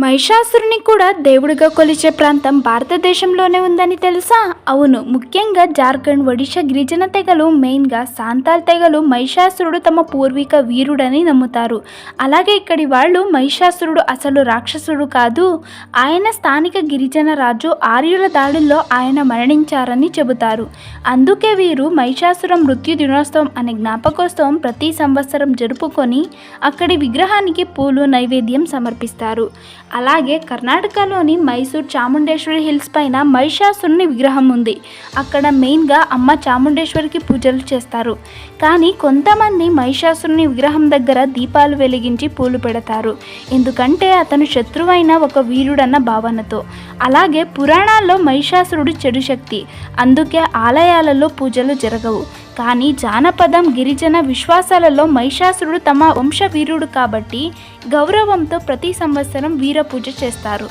మహిషాసురుని కూడా దేవుడిగా కొలిచే ప్రాంతం భారతదేశంలోనే ఉందని తెలుసా? అవును, ముఖ్యంగా జార్ఖండ్, ఒడిశా గిరిజన తెగలు, మెయిన్గా సాంతాల్ తెగలు మహిషాసురుడు తమ పూర్వీక వీరుడని నమ్ముతారు. అలాగే ఇక్కడి వాళ్ళు మహిషాసురుడు అసలు రాక్షసుడు కాదు, ఆయన స్థానిక గిరిజన రాజు. ఆర్యుల దాడుల్లో ఆయన మరణించారని చెబుతారు. అందుకే వీరు మహిషాసుర మృత్యు దినోత్సవం అనే జ్ఞాపకోత్సవం ప్రతి సంవత్సరం జరుపుకొని అక్కడి విగ్రహానికి పూలు నైవేద్యం సమర్పిస్తారు. అలాగే కర్ణాటకలోని మైసూర్ చాముండేశ్వరి హిల్స్ పైన మహిషాసురుని విగ్రహం ఉంది. అక్కడ మెయిన్గా అమ్మ చాముండేశ్వరికి పూజలు చేస్తారు. కానీ కొంతమంది మహిషాసురుని విగ్రహం దగ్గర దీపాలు వెలిగించి పూలు పెడతారు, ఎందుకంటే అతను శత్రువైన ఒక వీరుడన్న భావనతో. అలాగే పురాణాల్లో మహిషాసురుడు చెడు శక్తి, అందుకే ఆలయాలలో పూజలు జరగవు. కానీ జానపదం, గిరిజన విశ్వాసాలలో మహిషాసురుడు తమ వంశ వీరుడు కాబట్టి గౌరవంతో ప్రతి సంవత్సరం వీర పూజ చేస్తారు.